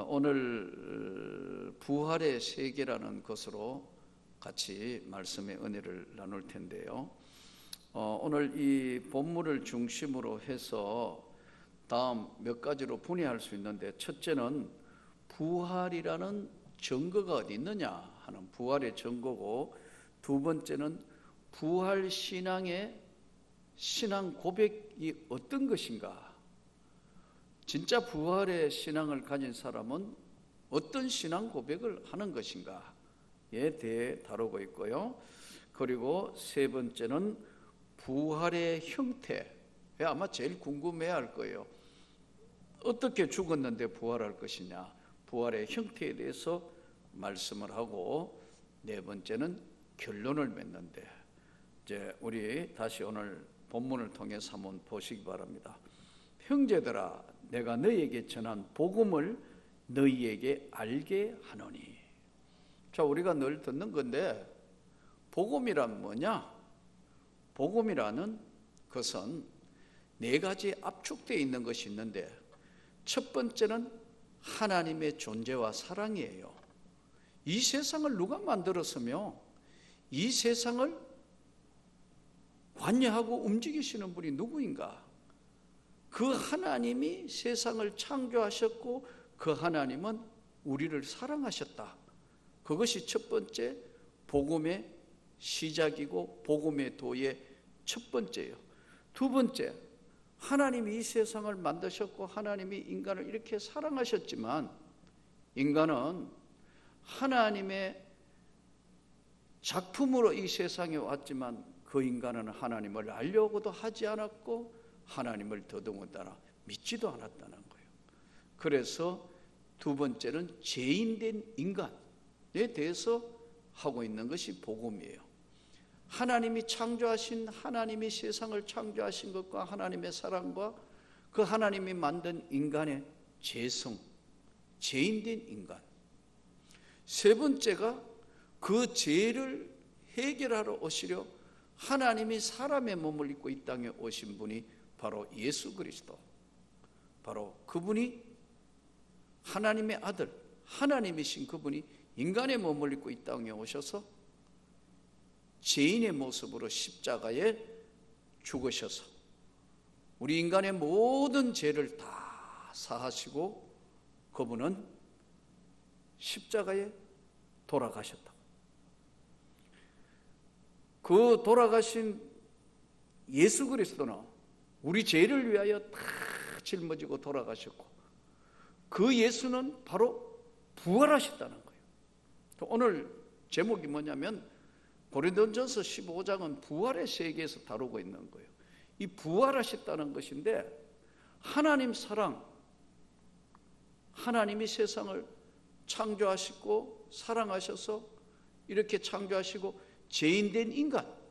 오늘 부활의 세계라는 것으로 같이 말씀의 은혜를 나눌 텐데요. 오늘 이 본문을 중심으로 해서 다음 몇 가지로 분해할 수 있는데, 첫째는 부활이라는 증거가 어디 있느냐 하는 부활의 증거고, 두 번째는 부활 신앙의 신앙 고백이 어떤 것인가, 진짜 부활의 신앙을 가진 사람은 어떤 신앙 고백을 하는 것인가에 대해 다루고 있고요. 그리고 세 번째는 부활의 형태, 아마 제일 궁금해할 거예요. 어떻게 죽었는데 부활할 것이냐, 부활의 형태에 대해서 말씀을 하고, 네 번째는 결론을 맺는데, 이제 우리 다시 오늘 본문을 통해서 한번 보시기 바랍니다. 형제들아, 내가 너희에게 전한 복음을 너희에게 알게 하노니. 자, 우리가 늘 듣는 건데, 복음이란 뭐냐? 복음이라는 것은 네 가지 압축되어 있는 것이 있는데, 첫 번째는 하나님의 존재와 사랑이에요. 이 세상을 누가 만들었으며 이 세상을 관여하고 움직이시는 분이 누구인가? 그 하나님이 세상을 창조하셨고, 그 하나님은 우리를 사랑하셨다. 그것이 첫 번째 복음의 시작이고 복음의 도의 첫 번째예요. 두 번째, 하나님이 이 세상을 만드셨고 하나님이 인간을 이렇게 사랑하셨지만, 인간은 하나님의 작품으로 이 세상에 왔지만 그 인간은 하나님을 알려고도 하지 않았고 하나님을 더더군다나 믿지도 않았다는 거예요. 그래서 두 번째는 죄인된 인간에 대해서 하고 있는 것이 복음이에요. 하나님이 창조하신, 하나님이 세상을 창조하신 것과 하나님의 사랑과 그 하나님이 만든 인간의 죄성, 죄인된 인간. 세 번째가 그 죄를 해결하러 오시려 하나님이 사람의 몸을 입고 이 땅에 오신 분이 바로 예수 그리스도, 바로 그분이 하나님의 아들, 하나님이신 그분이 인간의 몸을 입고 이 땅에 오셔서 죄인의 모습으로 십자가에 죽으셔서 우리 인간의 모든 죄를 다 사하시고 그분은 십자가에 돌아가셨다. 그 돌아가신 예수 그리스도는 우리 죄를 위하여 다 짊어지고 돌아가셨고, 그 예수는 바로 부활하셨다는 거예요. 오늘 제목이 뭐냐면, 고린도전서 15장은 부활의 세계에서 다루고 있는 거예요. 이 부활하셨다는 것인데, 하나님 사랑, 하나님이 세상을 창조하시고 사랑하셔서 이렇게 창조하시고 죄인된 인간,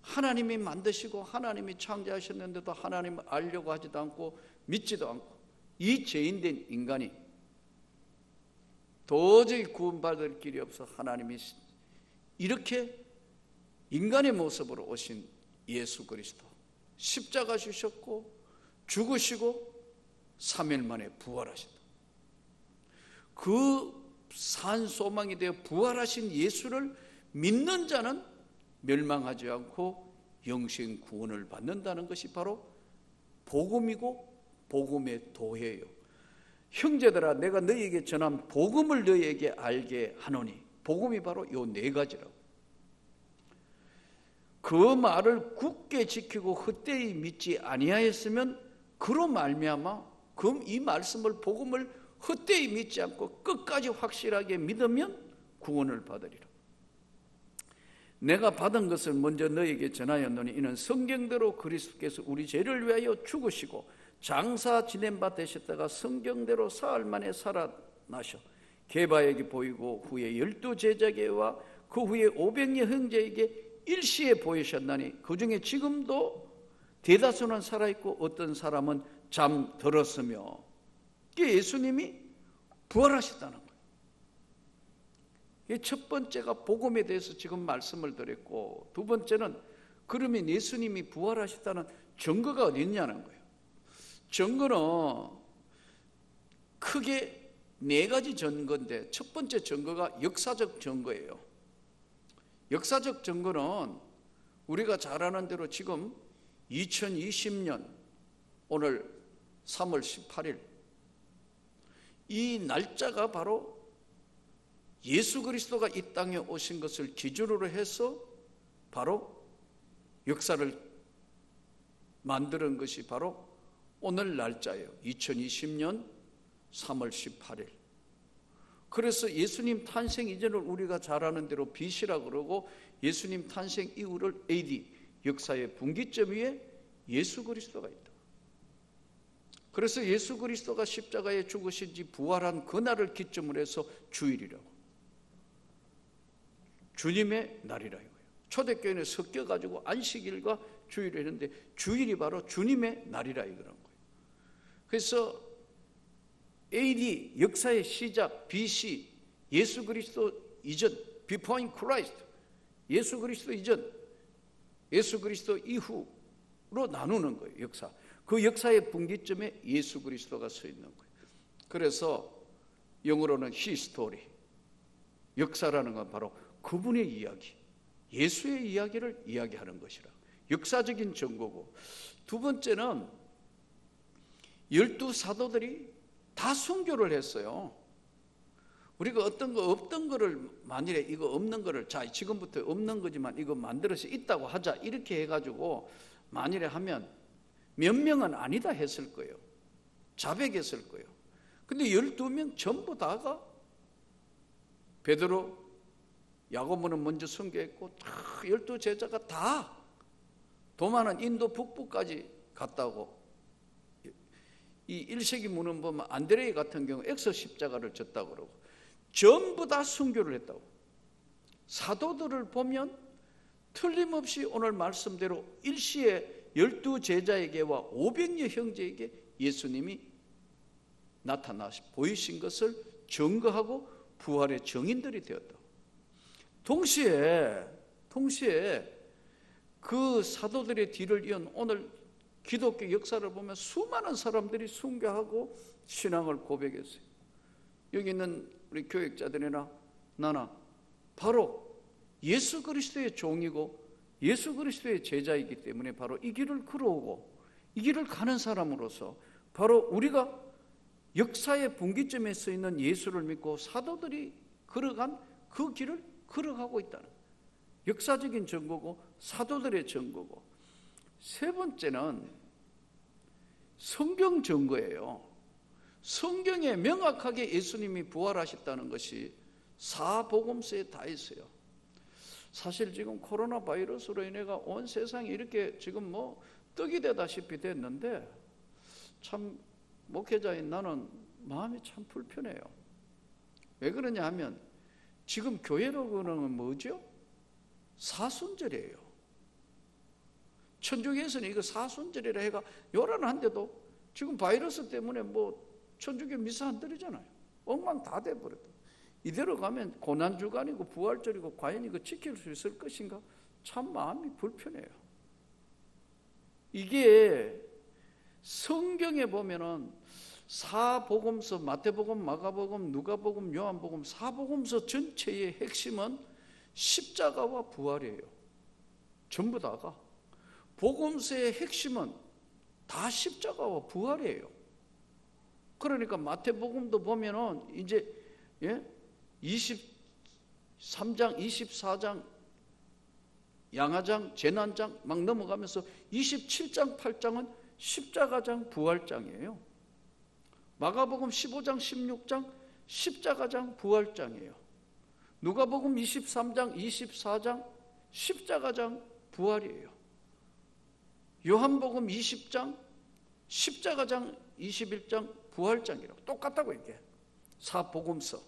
하나님이 만드시고 하나님이 창조하셨는데도 하나님을 알려고 하지도 않고 믿지도 않고 이 죄인된 인간이 도저히 구원받을 길이 없어 하나님이 이렇게 인간의 모습으로 오신 예수 그리스도, 십자가 주셨고 죽으시고 3일 만에 부활하셨다. 그 산 소망이 되어 부활하신 예수를 믿는 자는 멸망하지 않고 영생 구원을 받는다는 것이 바로 복음이고 복음의 도예요. 형제들아, 내가 너희에게 전한 복음을 너희에게 알게 하노니. 복음이 바로 요 네 가지라고. 그 말을 굳게 지키고 헛되이 믿지 아니하였으면 그로 말미암아, 그럼 이 말씀을, 복음을 헛되이 믿지 않고 끝까지 확실하게 믿으면 구원을 받으리라. 내가 받은 것을 먼저 너희에게 전하였노니 이는 성경대로 그리스도께서 우리 죄를 위하여 죽으시고 장사 지낸 바 되셨다가 성경대로 사흘 만에 살아나셔 게바에게 보이고 후에 12제자에게와 그 후에 500여 형제에게 일시에 보이셨나니 그 중에 지금도 대다수는 살아있고 어떤 사람은 잠들었으며, 예수님이 부활하셨다는 거예요. 첫 번째가 복음에 대해서 지금 말씀을 드렸고, 두 번째는 그러면 예수님이 부활하셨다는 증거가 어디 있냐는 거예요. 증거는 큰 크게 네 가지 증거인데, 첫 번째 증거가 역사적 증거예요. 역사적 증거는 우리가 잘 아는 대로 지금 2020년 오늘 3월 18일 이 날짜가 바로 예수 그리스도가 이 땅에 오신 것을 기준으로 해서 바로 역사를 만드는 것이 바로 오늘 날짜예요. 2020년 3월 18일. 그래서 예수님 탄생 이전을 우리가 잘 아는 대로 BC라고 그러고, 예수님 탄생 이후를 AD, 역사의 분기점 위에 예수 그리스도가 있다. 그래서 예수 그리스도가 십자가에 죽으신 지 부활한 그날을 기점으로 해서 주일이라고, 주님의 날이라 이거예요. 초대교회는 섞여가지고 안식일과 주일을 했는데 주일이 바로 주님의 날이라 이거는 거예요. 그래서 AD, 역사의 시작, BC, 예수 그리스도 이전, Before in Christ, 예수 그리스도 이전, 예수 그리스도 이후로 나누는 거예요. 역사. 그 역사의 분기점에 예수 그리스도가 서 있는 거예요. 그래서 영어로는 히스토리, 역사라는 건 바로 그분의 이야기, 예수의 이야기를 이야기하는 것이라, 역사적인 증거고, 두 번째는 12 사도들이 다 순교를 했어요. 우리가 어떤 거 없던 거를, 만일에 이거 없는 거를, 자 지금부터 없는 거지만 이거 만들어서 있다고 하자, 이렇게 해가지고 만일에 하면 몇 명은 아니다 했을 거예요. 자백했을 거예요. 근데 12명 전부 다가, 베드로, 야고보는 먼저 순교했고, 12 제자가 다, 도마는 인도 북부까지 갔다고. 이 1세기 문헌 보면 안드레이 같은 경우 엑소 십자가를 졌다고 그러고, 전부 다 순교를 했다고. 사도들을 보면 틀림없이 오늘 말씀대로 일시에 12 제자에게와 500여 형제에게 예수님이 나타나시 보이신 것을 증거하고 부활의 증인들이 되었다. 동시에 그 사도들의 뒤를 이은 오늘 기독교 역사를 보면 수많은 사람들이 순교하고 신앙을 고백했어요. 여기 있는 우리 교역자들이나 나나 바로 예수 그리스도의 종이고 예수 그리스도의 제자이기 때문에 바로 이 길을 걸어오고 이 길을 가는 사람으로서 바로 우리가 역사의 분기점에 서 있는 예수를 믿고 사도들이 걸어간 그 길을 걸어가고 있다는, 역사적인 증거고 사도들의 증거고, 세 번째는 성경 증거예요. 성경에 명확하게 예수님이 부활하셨다는 것이 사복음서에 다 있어요. 사실 지금 코로나 바이러스로 인해가 온 세상이 이렇게 지금 뭐 떡이 되다시피 됐는데, 참 목회자인 나는 마음이 참 불편해요. 왜 그러냐 하면 지금 교회로 그러는 뭐죠? 사순절이에요. 천주교에서는 이거 사순절이라 해가 요란한데도 지금 바이러스 때문에 뭐 천주교 미사 안 드리잖아요. 엉망 다 돼버렸다. 이대로 가면 고난주간이고 부활절이고 과연 이거 지킬 수 있을 것인가? 참 마음이 불편해요. 이게 성경에 보면은 사복음서, 마태복음, 마가복음, 누가복음, 요한복음, 사복음서 전체의 핵심은 십자가와 부활이에요. 전부 다가. 복음서의 핵심은 다 십자가와 부활이에요. 그러니까 마태복음도 보면은 이제 23장, 24장, 양화장, 재난장 막 넘어가면서 27장, 8장은 십자가장, 부활장이에요. 마가복음 15장, 16장 십자가장, 부활장이에요. 누가복음 23장, 24장 십자가장, 부활이에요. 요한복음 20장 십자가장, 21장 부활장이라고 똑같다고 이게 사복음서.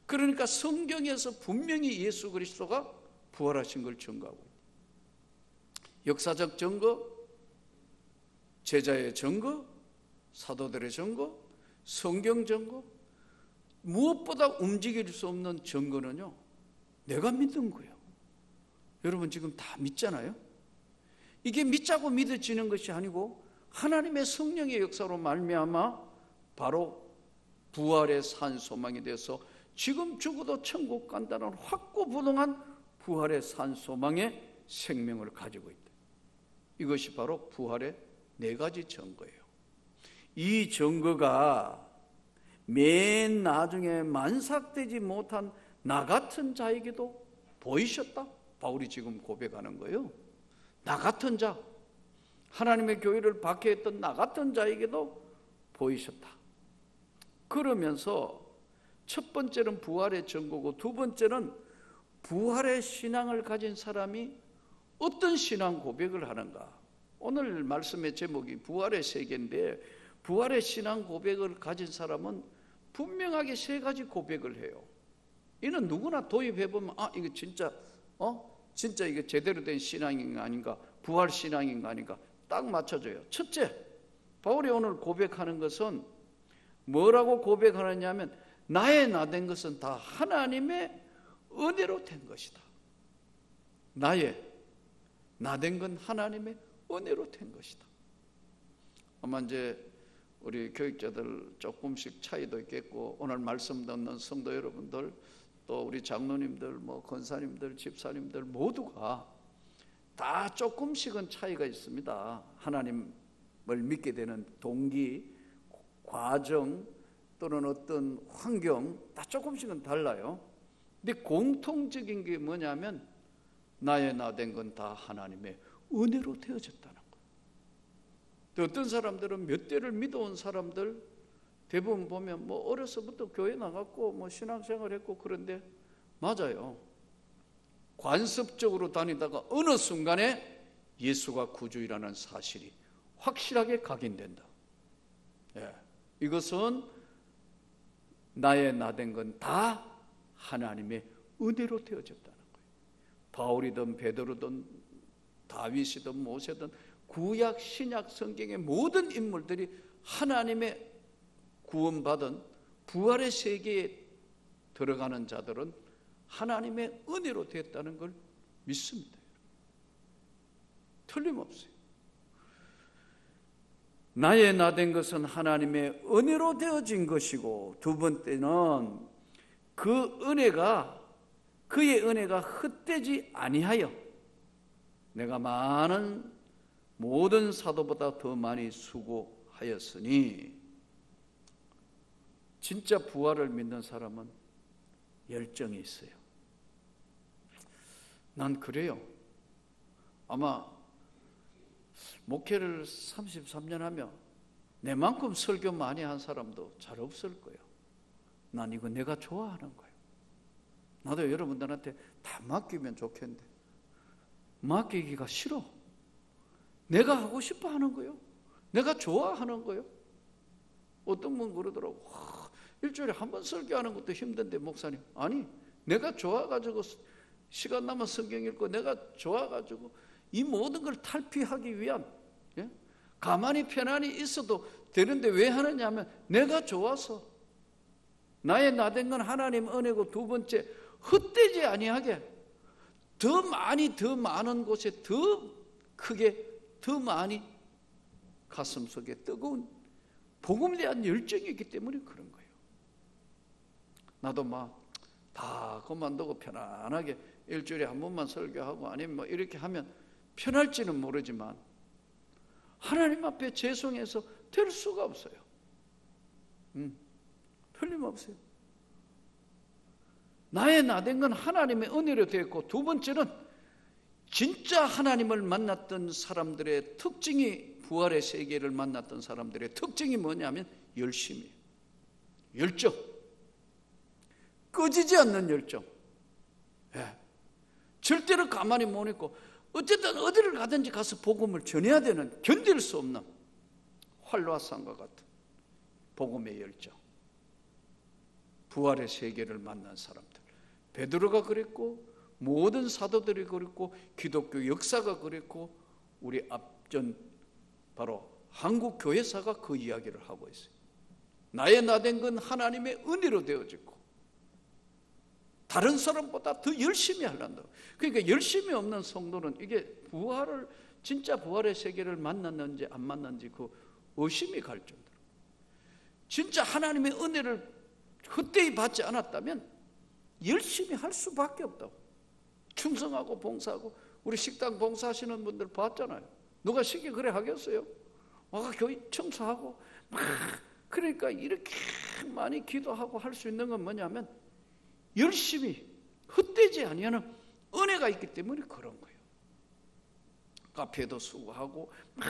그러니까 성경에서 분명히 예수 그리스도가 부활하신 걸 증거하고 있다. 역사적 증거, 제자의 증거, 사도들의 증거, 성경 증거, 무엇보다 움직일 수 없는 증거는요, 내가 믿는 거예요. 여러분 지금 다 믿잖아요. 이게 믿자고 믿어지는 것이 아니고 하나님의 성령의 역사로 말미암아 바로 부활의 산 소망이 돼서 지금 죽어도 천국 간다는 확고부동한 부활의 산 소망의 생명을 가지고 있다. 이것이 바로 부활의 네 가지 증거예요. 이 증거가 맨 나중에 만삭되지 못한 나 같은 자에게도 보이셨다. 바울이 지금 고백하는 거예요. 나 같은 자, 하나님의 교회를 박해했던 나 같은 자에게도 보이셨다. 그러면서 첫 번째는 부활의 증거고, 두 번째는 부활의 신앙을 가진 사람이 어떤 신앙 고백을 하는가. 오늘 말씀의 제목이 부활의 세계인데, 부활의 신앙 고백을 가진 사람은 분명하게 세 가지 고백을 해요. 이는 누구나 도입해보면 이거 진짜 이게 제대로 된 신앙인가 아닌가, 부활 신앙인가 아닌가 딱 맞춰져요. 첫째, 바울이 오늘 고백하는 것은 뭐라고 고백하느냐면, 나의 나 된 것은 다 하나님의 은혜로 된 것이다. 나의 나 된 건 하나님의 은혜로 된 것이다. 아마 이제 우리 교육자들 조금씩 차이도 있겠고, 오늘 말씀 듣는 성도 여러분들, 또 우리 장로님들, 권사님들, 집사님들 모두가 다 조금씩은 차이가 있습니다. 하나님을 믿게 되는 동기, 과정 또는 어떤 환경 다 조금씩은 달라요. 근데 공통적인 게 뭐냐면, 나의 나 된 건 다 하나님의 은혜로 되어졌다는 거예요. 또 어떤 사람들은 몇 대를 믿어온 사람들 대부분 보면 어려서부터 교회 나갔고 신앙생활 했고, 그런데 맞아요. 관습적으로 다니다가 어느 순간에 예수가 구주이라는 사실이 확실하게 각인된다. 이것은 나의 나 된 건 다 하나님의 은혜로 되어졌다는 거예요. 바울이든 베드로든 다윗이든 모세든 구약 신약 성경의 모든 인물들이 하나님의 구원받은 부활의 세계에 들어가는 자들은 하나님의 은혜로 되었다는 걸 믿습니다. 틀림없어요. 나의 나 된 것은 하나님의 은혜로 되어진 것이고, 두 번째는 그의 은혜가 헛되지 아니하여 내가 모든 사도보다 더 많이 수고하였으니. 진짜 부활을 믿는 사람은 열정이 있어요. 난 그래요. 아마 목회를 33년 하며 내만큼 설교 많이 한 사람도 잘 없을 거예요. 난 이거 내가 좋아하는 거예요. 나도 여러분들한테 다 맡기면 좋겠는데 맡기기가 싫어. 내가 하고 싶어 하는 거예요. 내가 좋아하는 거예요. 어떤 분 그러더라고. 일주일에 한 번 설교하는 것도 힘든데 목사님. 아니, 내가 좋아가지고 시간 나면 성경 읽고, 내가 좋아가지고 이 모든 걸 탈피하기 위한, 가만히 편안히 있어도 되는데 왜 하느냐 하면 내가 좋아서. 나의 나 된 건 하나님 은혜고, 두 번째 헛되지 아니하게 더 많은 곳에 더 크게 더 많이 가슴 속에 뜨거운 복음에 대한 열정이 있기 때문에 그런 거예요. 나도 다 그만두고 편안하게 일주일에 한 번만 설교하고 아니면 이렇게 하면 편할지는 모르지만 하나님 앞에 죄송해서 될 수가 없어요. 틀림없어요. 나의 나 된 건 하나님의 은혜로 되었고, 두 번째는 진짜 하나님을 만났던 사람들의 특징이, 부활의 세계를 만났던 사람들의 특징이 뭐냐면 열심이에요. 열정, 꺼지지 않는 열정. 절대로 가만히 못 있고 어쨌든 어디를 가든지 가서 복음을 전해야 되는, 견딜 수 없는 활화산과 같은 복음의 열정. 부활의 세계를 만난 사람들, 베드로가 그랬고 모든 사도들이 그랬고 기독교 역사가 그랬고 우리 앞전 바로 한국 교회사가 그 이야기를 하고 있어요. 나의 나 된 건 하나님의 은혜로 되어지고 다른 사람보다 더 열심히 하란다. 그러니까 열심히 없는 성도는 이게 부활을, 진짜 부활의 세계를 만났는지 안 만났는지 그 의심이 갈 정도로. 진짜 하나님의 은혜를 헛되이 받지 않았다면 열심히 할 수밖에 없다고. 충성하고 봉사하고, 우리 식당 봉사하시는 분들 봤잖아요. 누가 쉽게 그래 하겠어요? 와, 교회 청소하고 막, 그러니까 이렇게 많이 기도하고 할 수 있는 건 뭐냐면 열심히 헛되지 아니하는 은혜가 있기 때문에 그런 거예요. 카페도 수고하고 막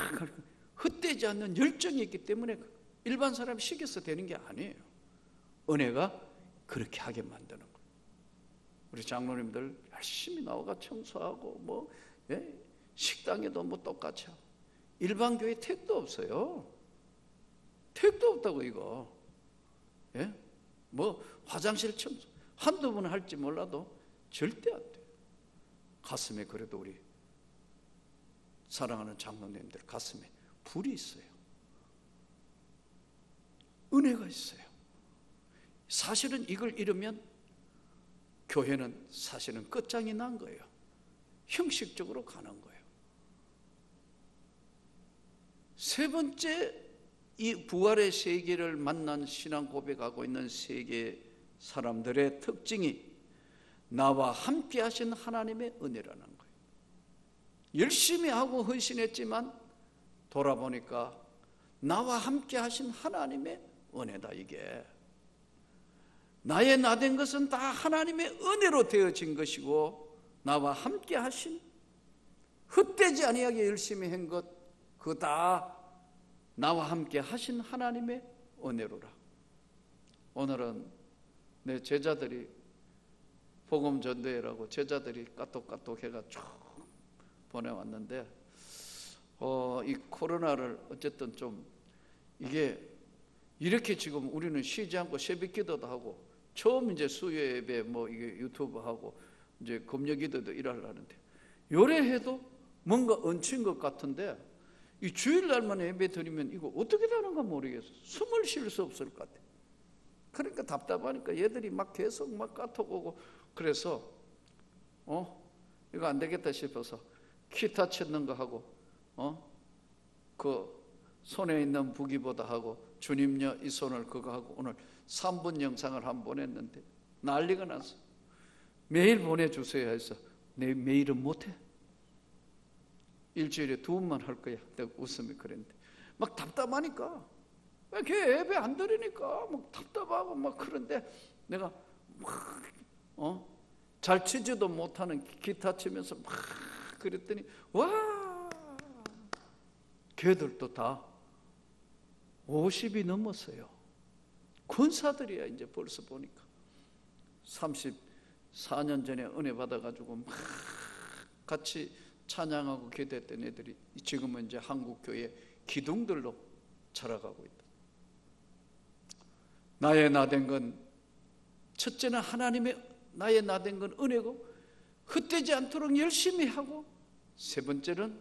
헛되지 않는 열정이 있기 때문에 일반 사람이 시켜서 되는 게 아니에요. 은혜가 그렇게 하게 만드는 거예요. 우리 장로님들 열심히 나와가 청소하고 뭐 식당에도 뭐 똑같이 하고. 일반 교회 택도 없어요. 택도 없다고 이거. 뭐 화장실 청소 한두 번 할지 몰라도 절대 안 돼요. 가슴에 그래도 우리 사랑하는 장로님들 가슴에 불이 있어요. 은혜가 있어요. 사실은 이걸 잃으면 교회는 사실은 끝장이 난 거예요. 형식적으로 가는 거예요. 세 번째, 이 부활의 세계를 만난 신앙 고백하고 있는 세계 사람들의 특징이 나와 함께 하신 하나님의 은혜라는 거예요. 열심히 하고 헌신했지만 돌아보니까 나와 함께 하신 하나님의 은혜다. 이게 나의 나된 것은 다 하나님의 은혜로 되어진 것이고, 나와 함께 하신 헛되지 아니하게 열심히 한 것, 그거 다 나와 함께 하신 하나님의 은혜로라. 오늘은 내 제자들이 복음 전도회라고 제자들이 까똑까똑 해가 쭉 보내왔는데, 이 코로나를 어쨌든 좀 이게 이렇게 지금 우리는 쉬지 않고 새벽 기도도 하고, 처음 이제 수요 예배 뭐 이게 유튜브 하고 이제 금요 기도도 일하려는데, 요래해도 뭔가 얹힌 것 같은데, 이 주일날만 예배 드리면 이거 어떻게 되는가 모르겠어. 숨을 쉴 수 없을 것 같아. 그러니까 답답하니까 얘들이 막 계속 막 까톡 오고, 그래서 이거 안 되겠다 싶어서 기타 찾는 거 하고, 그 손에 있는 무기보다 하고, 주님여 이 손을 그거 하고, 오늘 3분 영상을 한번 보냈는데 난리가 났어. 매일 보내주세요 해서 내 매일은 못해. 일주일에 2번만 할 거야. 내가 웃으며 그랬는데 막 답답하니까, 걔 예배 안 드리니까 막 답답하고 막 그런데, 내가 막 잘 치지도 못하는 기타 치면서 막 그랬더니 와, 걔들도 다 50이 넘었어요. 권사들이야. 이제 벌써 보니까 34년 전에 은혜 받아가지고 막 같이 찬양하고 기도했던 애들이 지금은 이제 한국교회 기둥들로 자라가고 있다. 나의 나된 건, 첫째는 하나님의 나의 나된 건 은혜고, 헛되지 않도록 열심히 하고, 세 번째는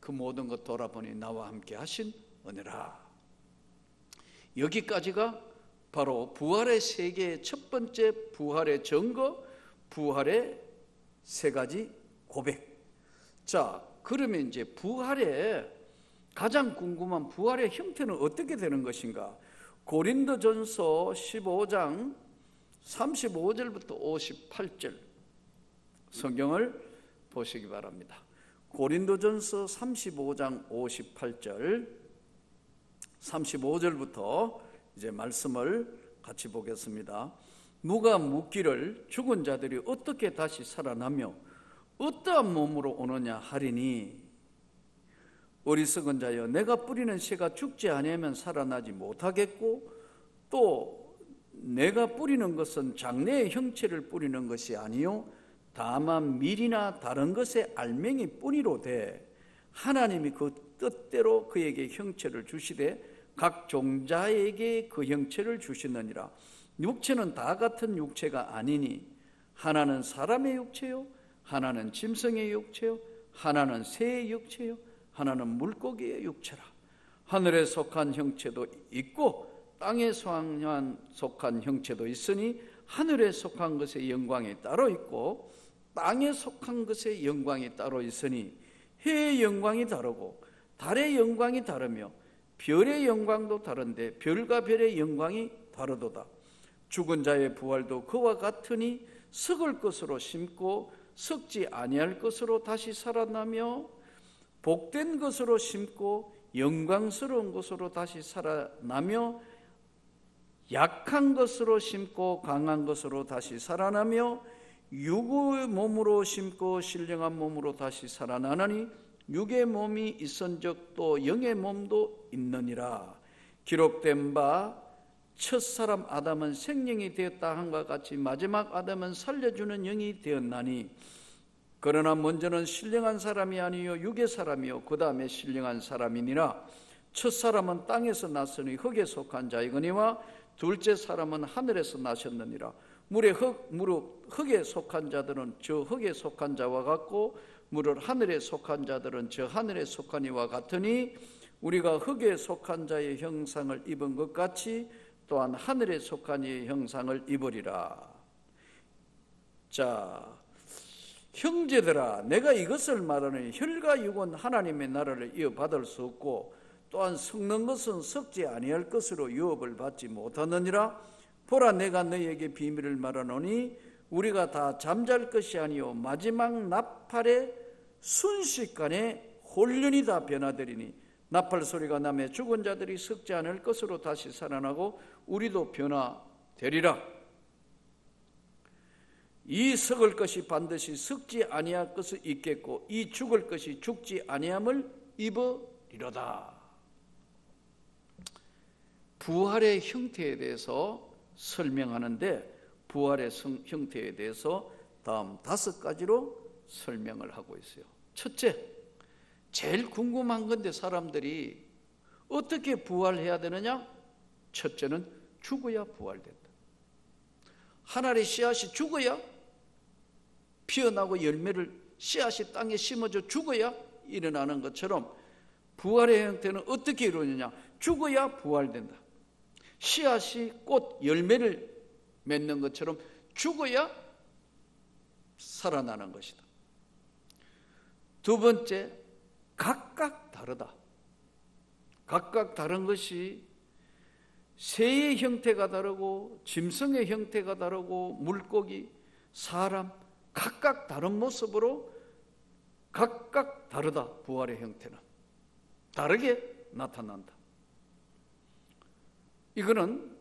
그 모든 것 돌아보니 나와 함께 하신 은혜라. 여기까지가 바로 부활의 세계의 첫 번째 부활의 증거, 부활의 세 가지 고백. 자, 그러면 이제 부활의 가장 궁금한 부활의 형태는 어떻게 되는 것인가? 고린도전서 15장 35절부터 58절 성경을 보시기 바랍니다. 고린도전서 35장 58절 35절부터 이제 말씀을 같이 보겠습니다. 누가 묻기를 죽은 자들이 어떻게 다시 살아나며 어떠한 몸으로 오느냐 하리니, 어리석은 자여, 내가 뿌리는 씨가 죽지 아니하면 살아나지 못하겠고, 또 내가 뿌리는 것은 장래의 형체를 뿌리는 것이 아니요 다만 밀이나 다른 것의 알맹이 뿐이로되, 하나님이 그 뜻대로 그에게 형체를 주시되 각 종자에게 그 형체를 주시느니라. 육체는 다 같은 육체가 아니니, 하나는 사람의 육체요, 하나는 짐승의 육체요, 하나는 새의 육체요, 하나는 물고기의 육체라. 하늘에 속한 형체도 있고 땅에 속한 형체도 있으니, 하늘에 속한 것의 영광이 따로 있고 땅에 속한 것의 영광이 따로 있으니, 해의 영광이 다르고 달의 영광이 다르며 별의 영광도 다른데 별과 별의 영광이 다르도다. 죽은 자의 부활도 그와 같으니 썩을 것으로 심고 썩지 아니할 것으로 다시 살아나며 복된 것으로 심고 영광스러운 것으로 다시 살아나며 약한 것으로 심고 강한 것으로 다시 살아나며 육의 몸으로 심고 신령한 몸으로 다시 살아나나니 육의 몸이 있은즉 또 영의 몸도 있느니라. 기록된 바 첫사람 아담은 생명이 되었다 한과 같이 마지막 아담은 살려주는 영이 되었나니 그러나 먼저는 신령한 사람이 아니요 육의 사람이요 그 다음에 신령한 사람이니라. 첫사람은 땅에서 났으니 흙에 속한 자이거니와 둘째 사람은 하늘에서 나셨느니라. 무릇 흙에 속한 자들은 저 흙에 속한 자와 같고 무릇 하늘에 속한 자들은 저 하늘에 속한 이와 같으니 우리가 흙에 속한 자의 형상을 입은 것 같이 또한 하늘에 속한 이의 형상을 입으리라. 자, 형제들아, 내가 이것을 말하니 혈과 육은 하나님의 나라를 이어받을 수 없고 또한 썩는 것은 썩지 아니할 것으로 유업을 받지 못하느니라. 보라, 내가 너희에게 비밀을 말하노니 우리가 다 잠잘 것이 아니요 마지막 나팔의 순식간에 홀륜이 다 변화되리니 나팔 소리가 나매 죽은 자들이 썩지 않을 것으로 다시 살아나고 우리도 변화되리라. 이 썩을 것이 반드시 썩지 아니할 것이 있겠고 이 죽을 것이 죽지 아니함을 입으리로다. 부활의 형태에 대해서 설명하는데 부활의 형태에 대해서 다음 5가지로 설명을 하고 있어요. 첫째, 제일 궁금한 건데 사람들이 어떻게 부활해야 되느냐? 첫째는 죽어야 부활된다. 하늘의 씨앗이 죽어야 피어나고 열매를 씨앗이 땅에 심어져 죽어야 일어나는 것처럼 부활의 형태는 어떻게 이루어지냐? 죽어야 부활된다. 씨앗이 꽃 열매를 맺는 것처럼 죽어야 살아나는 것이다. 두 번째, 각각 다르다. 각각 다른 것이 새의 형태가 다르고 짐승의 형태가 다르고 물고기, 사람 각각 다른 모습으로 각각 다르다. 부활의 형태는 다르게 나타난다. 이거는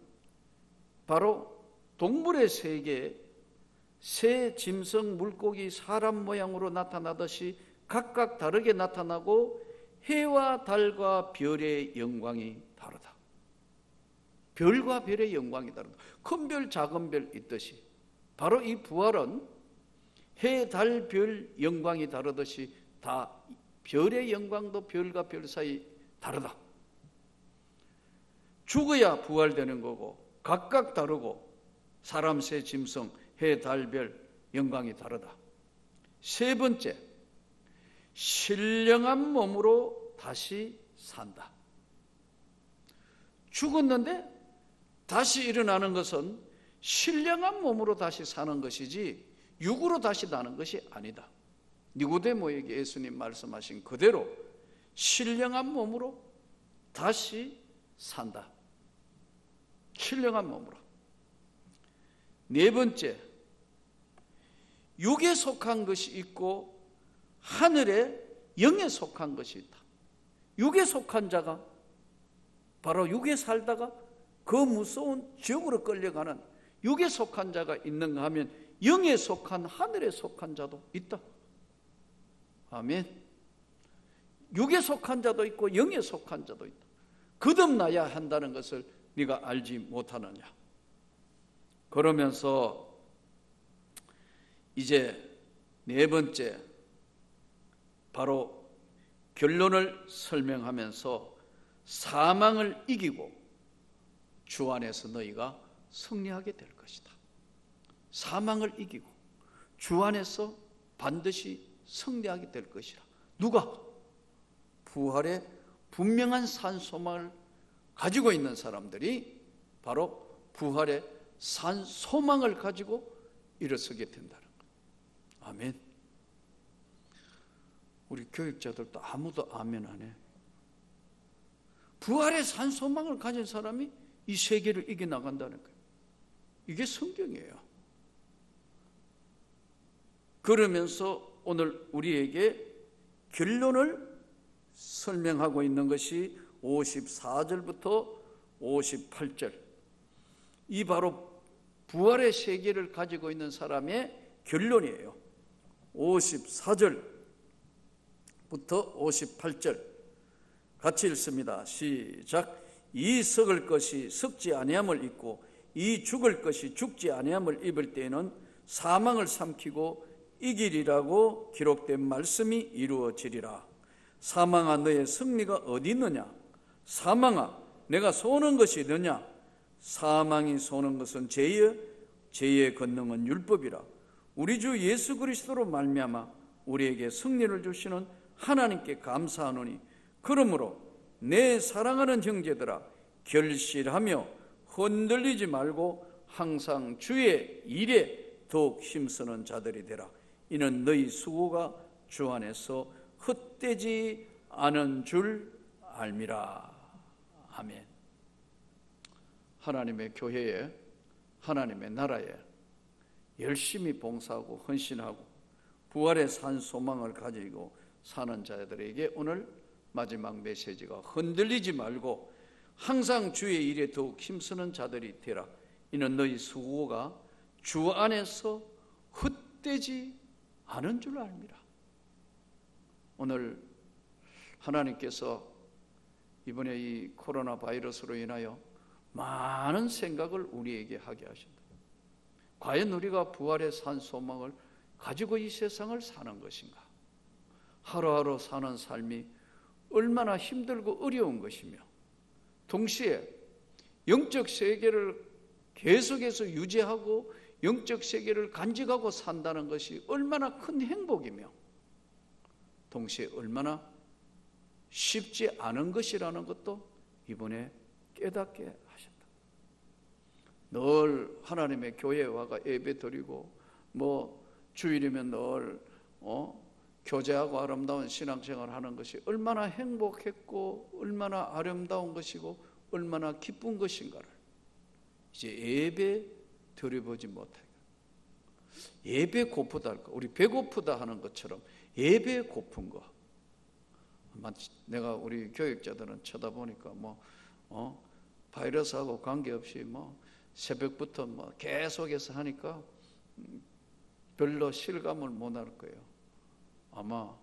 바로 동물의 세계에 새, 짐승, 물고기, 사람 모양으로 나타나듯이 각각 다르게 나타나고 해와 달과 별의 영광이 다르다. 별과 별의 영광이 다르다. 큰 별, 작은 별 있듯이 바로 이 부활은 해, 달, 별 영광이 다르듯이 다 별의 영광도 별과 별 사이 다르다. 죽어야 부활되는 거고 각각 다르고 사람, 새, 짐승, 해, 달, 별 영광이 다르다. 세 번째, 신령한 몸으로 다시 산다. 죽었는데 다시 일어나는 것은 신령한 몸으로 다시 사는 것이지 육으로 다시 나는 것이 아니다. 니고데모에게 예수님 말씀하신 그대로 신령한 몸으로 다시 산다. 신령한 몸으로. 네 번째, 육에 속한 것이 있고 하늘에 영에 속한 것이 있다. 육에 속한 자가 바로 육에 살다가 그 무서운 지옥으로 끌려가는 육에 속한 자가 있는가 하면 영에 속한 하늘에 속한 자도 있다. 아멘. 육에 속한 자도 있고 영에 속한 자도 있다. 거듭나야 한다는 것을 네가 알지 못하느냐. 그러면서 이제 네 번째, 바로 결론을 설명하면서 사망을 이기고 주 안에서 너희가 승리하게 될 것이다. 사망을 이기고 주 안에서 반드시 승리하게 될 것이라. 누가? 부활의 분명한 산소망을 가지고 있는 사람들이 바로 부활의 산소망을 가지고 일어서게 된다는 거예요. 아멘. 우리 교육자들도 아무도 아멘 안 해. 부활의 산 소망을 가진 사람이 이 세계를 이겨나간다는 거예요. 이게 성경이에요. 그러면서 오늘 우리에게 결론을 설명하고 있는 것이 54절부터 58절. 이 바로 부활의 세계를 가지고 있는 사람의 결론이에요. 54절부터 58절 같이 읽습니다. 시작. 이 썩을 것이 썩지 아니함을 입고 이 죽을 것이 죽지 아니함을 입을 때에는 사망을 삼키고 이기리라고 기록된 말씀이 이루어지리라. 사망아 너의 승리가 어디 있느냐? 사망아 내가 쏘는 것이 너냐? 사망이 쏘는 것은 죄의 권능은 율법이라. 우리 주 예수 그리스도로 말미암아 우리에게 승리를 주시는 하나님께 감사하노니 그러므로 내 사랑하는 형제들아 결실하며 흔들리지 말고 항상 주의 일에 더욱 힘쓰는 자들이 되라. 이는 너희 수고가 주 안에서 헛되지 않은 줄 알미라. 아멘. 하나님의 교회에, 하나님의 나라에 열심히 봉사하고 헌신하고 부활의 산 소망을 가지고 사는 자들에게 오늘 마지막 메시지가 흔들리지 말고 항상 주의 일에 더욱 힘쓰는 자들이 되라. 이는 너희 수고가 주 안에서 헛되지 않은 줄 압니다. 오늘 하나님께서 이번에 이 코로나 바이러스로 인하여 많은 생각을 우리에게 하게 하신다. 과연 우리가 부활의 산 소망을 가지고 이 세상을 사는 것인가? 하루하루 사는 삶이 얼마나 힘들고 어려운 것이며 동시에 영적 세계를 계속해서 유지하고 영적 세계를 간직하고 산다는 것이 얼마나 큰 행복이며 동시에 얼마나 쉽지 않은 것이라는 것도 이번에 깨닫게 하셨다. 늘 하나님의 교회에 와가 예배 드리고 주일이면 늘 교제하고 아름다운 신앙생활을 하는 것이 얼마나 행복했고 얼마나 아름다운 것이고 얼마나 기쁜 것인가를 이제 예배 드려보지 못하게. 예배 고프다 할까? 우리 배고프다 하는 것처럼 예배 고픈 거. 내가 우리 교육자들은 쳐다보니까 바이러스하고 관계없이 새벽부터 계속해서 하니까 별로 실감을 못 할 거예요. 아마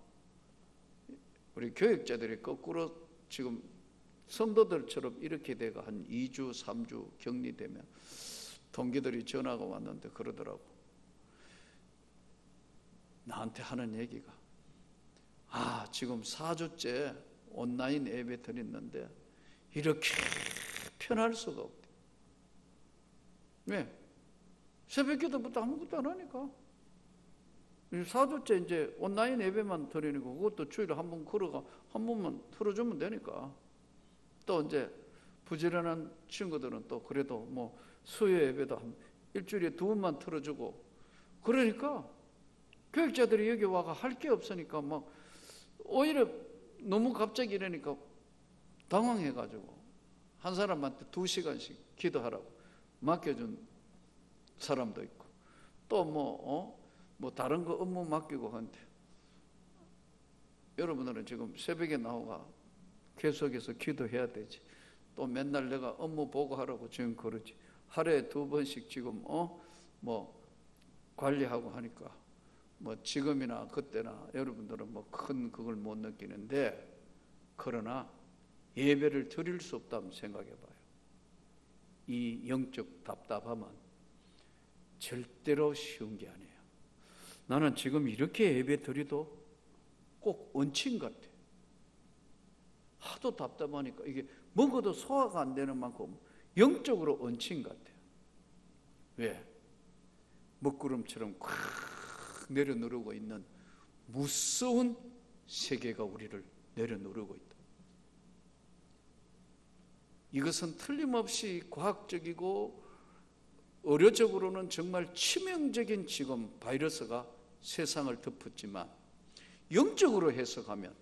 우리 교육자들이 거꾸로 지금 성도들처럼 이렇게 돼가 한 2주, 3주 격리되면 동기들이 전화가 왔는데 그러더라고. 나한테 하는 얘기가 지금 4주째 온라인 예배 드렸는데 이렇게 편할 수가 없대. 왜? 새벽기도부터 아무것도 안 하니까. 4주째 이제 온라인 예배만 드리니까 그것도 주일에 한 번 걸어가 한 번만 틀어주면 되니까. 또 이제 부지런한 친구들은 또 그래도 수요 예배도 일주일에 2번만 틀어주고 그러니까 교육자들이 여기 와가 할 게 없으니까 오히려 너무 갑자기 이러니까 당황해가지고 한 사람한테 2시간씩 기도하라고 맡겨준 사람도 있고 또 다른 거 업무 맡기고 한데 여러분들은 지금 새벽에 나오가 계속해서 기도해야 되지. 또 맨날 내가 업무 보고하라고 지금 그러지. 하루에 2번씩 지금 관리하고 하니까 지금이나 그때나 여러분들은 큰 그걸 못 느끼는데 그러나 예배를 드릴 수 없다면 생각해 봐요. 이 영적 답답함은 절대로 쉬운 게 아니에요. 나는 지금 이렇게 예배 드리도 꼭 얹힌 것 같아. 하도 답답하니까 이게 먹어도 소화가 안 되는 만큼 영적으로 얹힌 것 같아요. 왜? 먹구름처럼 콱 내려누르고 있는 무서운 세계가 우리를 내려누르고 있다. 이것은 틀림없이 과학적이고 의료적으로는 정말 치명적인 지금 바이러스가 세상을 덮었지만 영적으로 해석하면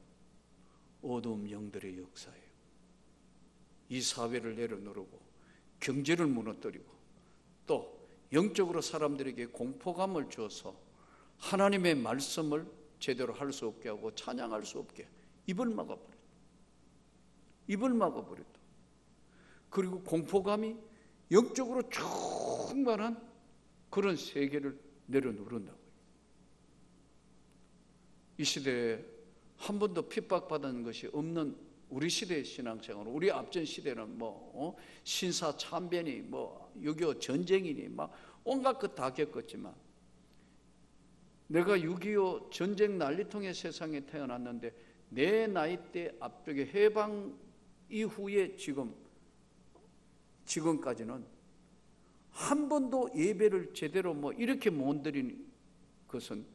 어두움 영들의 역사예요. 이 사회를 내려놓고 경제를 무너뜨리고 또 영적으로 사람들에게 공포감을 줘서 하나님의 말씀을 제대로 할 수 없게 하고 찬양할 수 없게 입을 막아버렸다. 입을 막아버렸다. 그리고 공포감이 영적으로 충만한 그런 세계를 내려놓는다고요. 이 시대에 한 번도 핍박받은 것이 없는 우리 시대의 신앙생활, 우리 앞전 시대는 신사 참변이 6.25 전쟁이니 막 온갖 것 다 겪었지만, 내가 6.25 전쟁 난리통의 세상에 태어났는데 내 나이대 앞쪽에 해방 이후에 지금까지는 한 번도 예배를 제대로 이렇게 못 드린 것은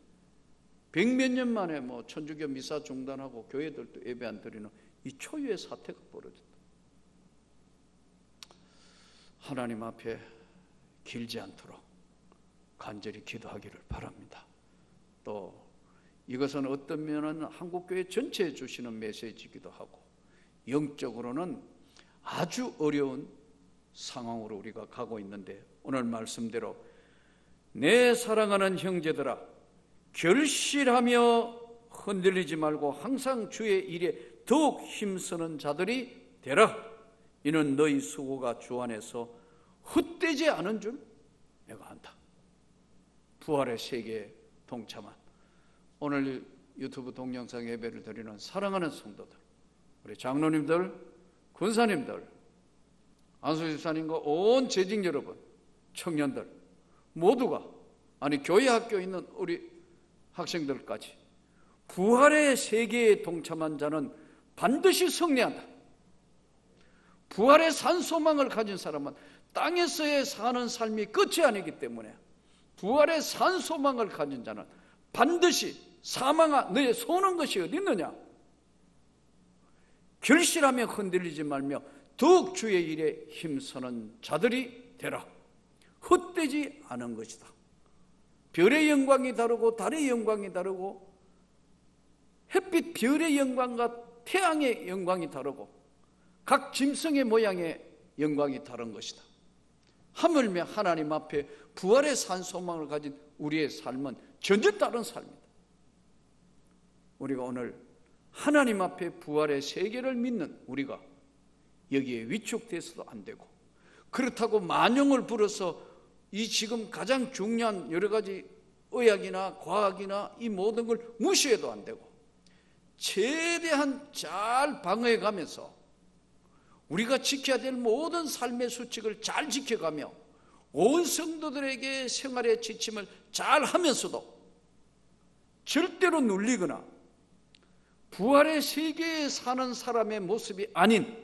100몇 년 만에 천주교 미사 중단하고 교회들도 예배 안 드리는 이 초유의 사태가 벌어졌다. 하나님 앞에 길지 않도록 간절히 기도하기를 바랍니다. 또 이것은 어떤 면은 한국교회 전체에 주시는 메시지이기도 하고, 영적으로는 아주 어려운 상황으로 우리가 가고 있는데, 오늘 말씀대로 내 사랑하는 형제들아, 결실하며 흔들리지 말고 항상 주의 일에 더욱 힘쓰는 자들이 되라. 이는 너희 수고가 주 안에서 헛되지 않은 줄 내가 안다. 부활의 세계에 동참한 오늘 유튜브 동영상 예배를 드리는 사랑하는 성도들, 우리 장로님들, 권사님들, 안수집사님과 온 재직 여러분, 청년들 모두가, 교회 학교에 있는 우리 학생들까지 부활의 세계에 동참한 자는 반드시 승리한다. 부활의 산소망을 가진 사람은 땅에서의 사는 삶이 끝이 아니기 때문에 부활의 산소망을 가진 자는 반드시 너의 소는 것이 어디 있느냐? 결실하며 흔들리지 말며 더욱 주의 일에 힘쓰는 자들이 되라. 헛되지 않은 것이다. 별의 영광이 다르고 달의 영광이 다르고 햇빛 별의 영광과 태양의 영광이 다르고 각 짐승의 모양의 영광이 다른 것이다. 하물며 하나님 앞에 부활의 산소망을 가진 우리의 삶은 전혀 다른 삶이다. 우리가 오늘 하나님 앞에 부활의 세계를 믿는 우리가 여기에 위축돼서도 안 되고, 그렇다고 만용을 부려서 이 지금 가장 중요한 여러 가지 의학이나 과학이나 이 모든 걸 무시해도 안 되고, 최대한 잘 방어해 가면서 우리가 지켜야 될 모든 삶의 수칙을 잘 지켜가며 온 성도들에게 생활의 지침을 잘 하면서도 절대로 눌리거나 부활의 세계에 사는 사람의 모습이 아닌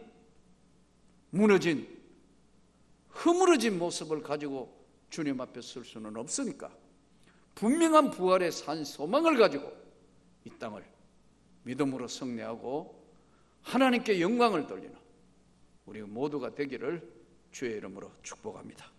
무너진, 허물어진 모습을 가지고 주님 앞에 설 수는 없으니까 분명한 부활의 산 소망을 가지고 이 땅을 믿음으로 승리하고 하나님께 영광을 돌리는 우리 모두가 되기를 주의 이름으로 축복합니다.